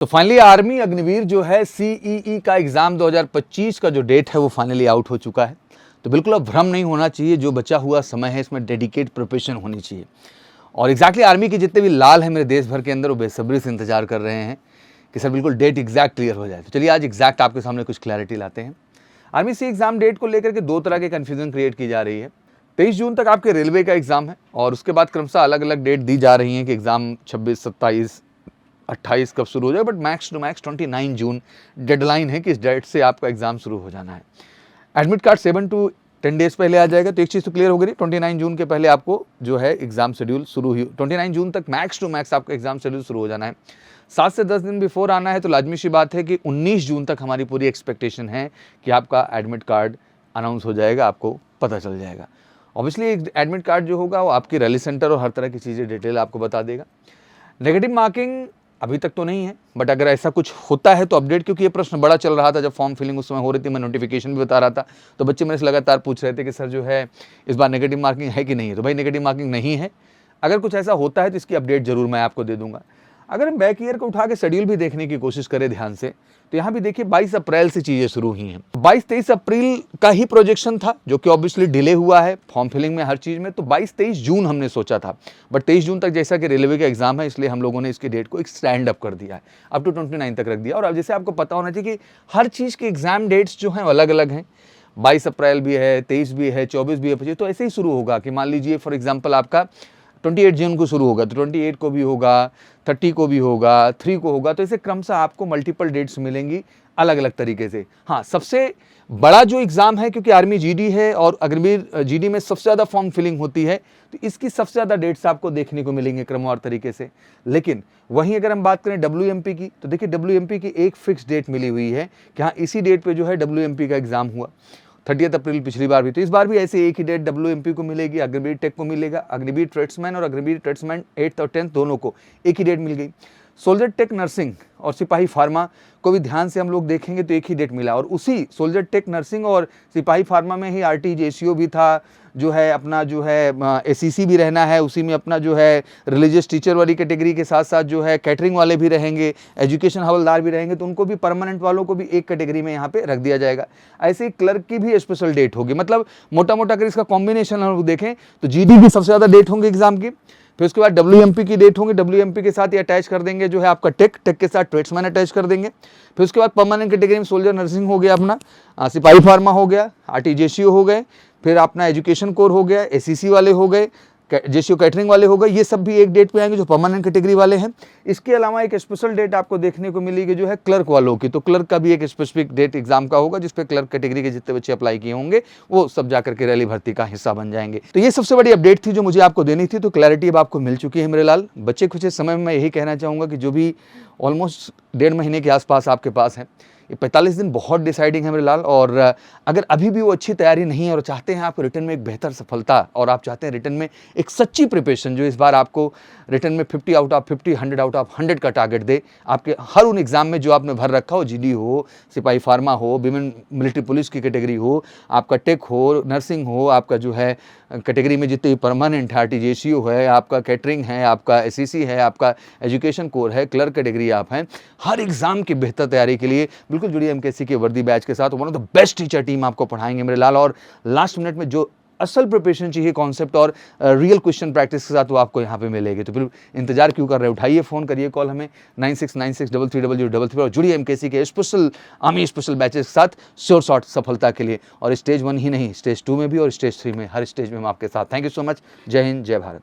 तो finally army Agniveer जो है सीईई का एग्ज़ाम 2025 का जो डेट है वो फाइनली आउट हो चुका है। तो बिल्कुल अब भ्रम नहीं होना चाहिए, जो बचा हुआ समय है इसमें डेडिकेट प्रिपरेशन होनी चाहिए। और एग्जैक्टली आर्मी के जितने भी लाल हैं मेरे देश भर के अंदर, वो बेसब्री से इंतजार कर रहे हैं कि सर बिल्कुल डेट एग्जैक्ट क्लियर हो जाए। तो चलिए आज एग्जैक्ट आपके सामने कुछ क्लैरिटी लाते हैं। आर्मी सी एग्ज़ाम डेट को लेकर के दो तरह के कन्फ्यूजन क्रिएट की जा रही है। 23 जून तक आपके रेलवे का एग्ज़ाम है और उसके बाद क्रमशः अलग अलग डेट दी जा रही हैं कि एग्ज़ाम 26, 27, 28 कब शुरू हो जाए, बट मैक्स टू मैक्स 29 जून डेडलाइन है कि इस डेट से आपका एग्जाम शुरू हो जाना है। एडमिट कार्ड 7 to 10 डेज पहले आ जाएगा। तो एक चीज़ तो क्लियर हो गई, 29 जून के पहले आपको जो है एग्जाम शेड्यूल शुरू ही 29 जून तक मैक्स टू मैक्स आपका एग्जाम शेड्यूल शुरू हो जाना है। 7 से 10 दिन बिफोर आना है तो लाजमी सी बात है कि 19 जून तक हमारी पूरी एक्सपेक्टेशन है कि आपका एडमिट कार्ड अनाउंस हो जाएगा, आपको पता चल जाएगा। ऑब्वियसली एडमिट कार्ड जो होगा वो आपकी रैली सेंटर और हर तरह की चीज़ें डिटेल आपको बता देगा। नेगेटिव मार्किंग अभी तक तो नहीं है, बट अगर ऐसा कुछ होता है तो अपडेट, क्योंकि ये प्रश्न बड़ा चल रहा था जब फॉर्म फिलिंग उस समय हो रही थी, मैं नोटिफिकेशन भी बता रहा था, तो बच्चे मेरे से लगातार पूछ रहे थे कि सर जो है इस बार नेगेटिव मार्किंग है कि नहीं है। तो भाई नेगेटिव मार्किंग नहीं है। अगर कुछ ऐसा होता है तो इसकी अपडेट जरूर मैं आपको दे दूंगा। अगर हम बैक ईयर को उठा के शेड्यूल भी देखने की कोशिश करें ध्यान से, तो यहाँ भी देखिए 22 अप्रैल से चीज़ें शुरू हुई हैं। 22-23 अप्रैल का ही प्रोजेक्शन था, जो कि ऑब्वियसली डिले हुआ है फॉर्म फिलिंग में हर चीज़ में। तो 22-23 जून हमने सोचा था, बट 23 जून तक जैसा कि रेलवे का एग्जाम है, इसलिए हम लोगों ने इसकी डेट को एक स्टैंड अप कर दिया है, अप टू 29 तक रख दिया। और अब जैसे आपको पता होना चाहिए कि हर चीज़ के एग्जाम डेट्स जो हैं अलग अलग हैं। 22 अप्रैल भी है, 23 भी है, 24 भी है, 25। तो ऐसे ही शुरू होगा कि मान लीजिए फॉर एग्जाम्पल आपका 28 जून को शुरू होगा तो 28 को भी होगा, 30 को भी होगा, 3 को होगा। तो ऐसे क्रमशः आपको मल्टीपल डेट्स मिलेंगी अलग अलग तरीके से। हाँ, सबसे बड़ा जो एग्ज़ाम है, क्योंकि आर्मी जीडी है और अग्निवीर जीडी में सबसे ज़्यादा फॉर्म फिलिंग होती है, तो इसकी सबसे ज़्यादा डेट्स आपको देखने को मिलेंगे क्रमवार तरीके से। लेकिन वहीं अगर हम बात करें WMP की, तो देखिए WMP की एक फिक्स डेट मिली हुई है कि हाँ इसी डेट पे जो है WMP का एग्ज़ाम हुआ। 30 अप्रैल पिछली बार भी, तो इस बार भी ऐसे एक ही डेट WMP को मिलेगी, अग्निवीर टेक को मिलेगा। अग्निवीर ट्रेड्समैन और अग्निवीर ट्रेड्समैन 8th और 10th दोनों को एक ही डेट मिल गई। सोल्जर टेक नर्सिंग और सिपाही फार्मा को भी ध्यान से हम लोग देखेंगे तो एक ही डेट मिला। और उसी सोल्जर टेक नर्सिंग और सिपाही फार्मा में ही RTJCO भी था, जो है अपना जो है ACC भी रहना है, उसी में अपना जो है रिलीजियस टीचर वाली कैटेगरी के साथ साथ जो है कैटरिंग वाले भी रहेंगे, एजुकेशन हवलदार भी रहेंगे। तो उनको भी परमानेंट वालों को भी एक कैटेगरी में यहाँ पे रख दिया जाएगा। ऐसे ही क्लर्क की भी स्पेशल डेट होगी। मतलब मोटा मोटा अगर इसका कॉम्बिनेशन हम देखें तो GD की सबसे ज़्यादा डेट होंगी एग्जाम की, फिर उसके बाद WMP की डेट होंगी। WMP के साथ ये अटैच कर देंगे जो है आपका टेक के साथ ट्रेड्समैन अटैच कर देंगे। फिर उसके बाद परमानेंट कैटेगरी में सोल्जर नर्सिंग हो गया, अपना सिपाही फार्मा हो गया, RTJCO हो गए, फिर अपना एजुकेशन कोर हो गया, ACC वाले हो गए, JCO कैटरिंग वाले हो गए। ये सब भी एक डेट पे आएंगे जो परमानेंट कैटेगरी वाले हैं। इसके अलावा एक स्पेशल डेट आपको देखने को मिलेगी जो है क्लर्क वालों की। तो क्लर्क का भी एक स्पेसिफिक डेट एग्जाम का होगा, जिसपे क्लर्क कैटेगरी के जितने बच्चे अप्लाई किए होंगे वो सब जाकर के रैली भर्ती का हिस्सा बन जाएंगे। तो ये सबसे बड़ी अपडेट थी जो मुझे आपको देनी थी। तो क्लैरिटी अब आपको मिल चुकी है मेरे लाल। बच्चे कुछ समय में मैं यही कहना चाहूँगा कि जो भी ऑलमोस्ट 1.5 महीने के आसपास आपके पास है, ये 45 दिन बहुत डिसाइडिंग है मेरे लाल। और अगर अभी भी वो अच्छी तैयारी नहीं है और चाहते हैं आप रिटर्न में एक बेहतर सफलता, और आप चाहते हैं रिटर्न में एक सच्ची प्रिपरेशन जो इस बार आपको रिटर्न में 50 आउट ऑफ 50, 100 आउट ऑफ 100 का टारगेट दे, आपके हर उन एग्जाम में जो आपने भर रखा हो, GD हो, सिपाही फार्मा हो, विमेन मिलिट्री पुलिस की कैटेगरी हो, आपका टेक हो, नर्सिंग हो, आपका जो है कैटेगरी में जितने परमानेंट है, RTJCO है, आपका कैटरिंग है, आपका ACC है, आपका एजुकेशन कोर है, क्लर्क कैटेगरी आप हैं, हर एग्जाम की बेहतर तैयारी के लिए बिल्कुल जुड़िए MKC के वर्दी बैच के साथ। One of the best teacher team आपको पढ़ाएंगे मेरे लाल। और लास्ट मिनट में जो असल प्रिपरेशन चाहिए कॉन्सेप्ट और रियल क्वेश्चन प्रैक्टिस के साथ, वो आपको यहाँ पे मिलेगी। तो फिर इंतजार क्यों कर रहे हैं, उठाइए फ़ोन, करिए कॉल हमें 9696330033 और जुड़िए MKC के स्पेशल आर्मी स्पेशल बैचेस के साथ श्योर शॉट सफलता के लिए। और स्टेज 1 ही नहीं, स्टेज 2 में भी और स्टेज 3 में, हर स्टेज में हम आपके साथ। Thank you so much. जय हिंद, जय भारत।